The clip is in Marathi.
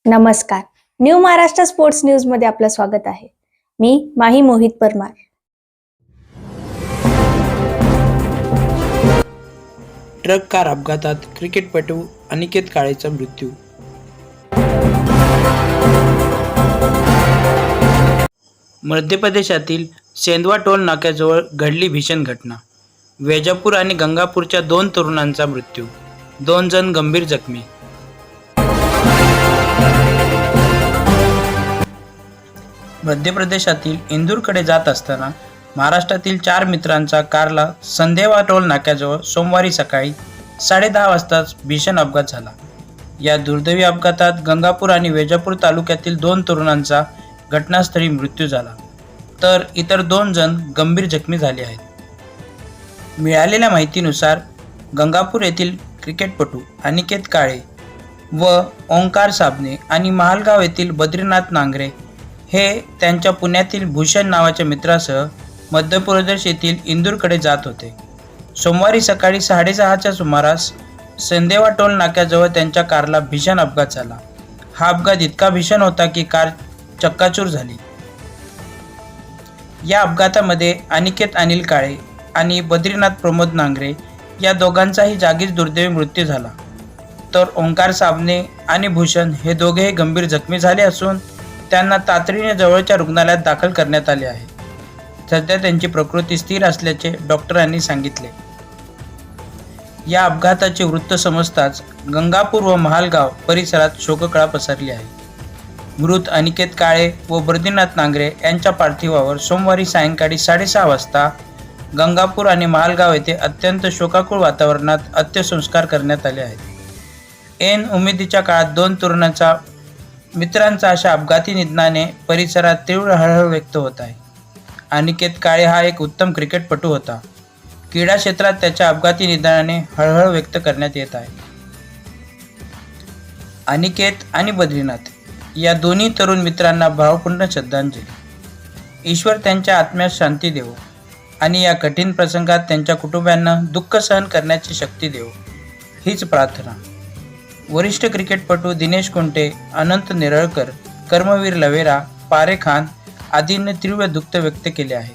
नमस्कार. न्यू महाराष्ट्र स्पोर्ट्स न्यूज मध्ये आपलं स्वागत आहे. मी माही मोहित परमार. ट्रक कार अपघातात क्रिकेटपटू अनिकेत काळेचा मृत्यू. मध्य प्रदेशातील सेंधवा टोल नाक्याजवळ घडली भीषण घटना. वेजापूर आणि गंगापूरच्या 2 तरुणांचा मृत्यू, 2 जण गंभीर जखमी. मध्य प्रदेशातील इंदूरकडे जात असताना महाराष्ट्रातील 4 मित्रांचा कारला सेंधवा टोल नाक्याजवळ सोमवारी सकाळी 10:30 वाजता भीषण अपघात झाला. या दुर्दैवी अपघातात गंगापूर आणि वेजापूर तालुक्यातील 2 तरुणांचा घटनास्थळी मृत्यू झाला, तर इतर 2 जण गंभीर जखमी झाले आहेत. मिळालेल्या माहितीनुसार गंगापूर येथील क्रिकेटपटू अनिकेत काळे व ओंकार साबणे आणि महालगाव येथील बद्रीनाथ नांगरे हे त्यांच्या पुण्यातील भूषण नावाच्या मित्रासह मध्य प्रदेश येथील इंदूरकडे जात होते. सोमवारी सकाळी 6:30च्या सुमारास सेंधवा टोल नाक्याजवळ त्यांच्या कारला भीषण अपघात झाला. हा अपघात इतका भीषण होता की कार चक्काचूर झाली. या अपघातामध्ये अनिकेत अनिल काळे आणि बद्रीनाथ प्रमोद नांगरे या दोघांचाही जागीच दुर्दैवी मृत्यू झाला, तर ओंकार साबणे आणि भूषण हे दोघेही गंभीर जखमी झाले असून त्यांना तातडीने जवळच्या रुग्णालयात दाखल करण्यात आले आहे. सध्या त्यांची प्रकृती स्थिर असल्याचे डॉक्टरांनी सांगितले. या अपघाताचे वृत्त समजताच गंगापूर व महालगाव परिसरात शोककळा पसरली आहे. मृत अनिकेत काळे व बद्रीनाथ नांगरे यांच्या पार्थिवावर सोमवारी सायंकाळी 6:30 वाजता गंगापूर आणि महालगाव येथे अत्यंत शोकाकुळ वातावरणात अंत्यसंस्कार करण्यात आले आहेत. ऐन उमेदीच्या काळात 2 तरुणांचा मित्रांचा अशा अपघाती निधनाने परिसरात तीव्र हळहळ व्यक्त होत आहे. अनिकेत काळे हा एक उत्तम क्रिकेटपटू होता. क्रीडा क्षेत्रात त्याच्या अपघाती निधनाने हळहळ व्यक्त करण्यात येत आहे. अनिकेत आणि बद्रीनाथ या दोन्ही तरुण मित्रांना भावपूर्ण श्रद्धांजली. ईश्वर त्यांच्या आत्म्यास शांती देवो आणि या कठीण प्रसंगात त्यांच्या कुटुंबियांना दुःख सहन करण्याची शक्ती देवो, हीच प्रार्थना. वरिष्ठ क्रिकेटपटू दिनेश कुंटे, अनंत नेरळकर, कर्मवीर लवेरा, पारे खान आदींनी तीव्र दुःख व्यक्त केले आहे.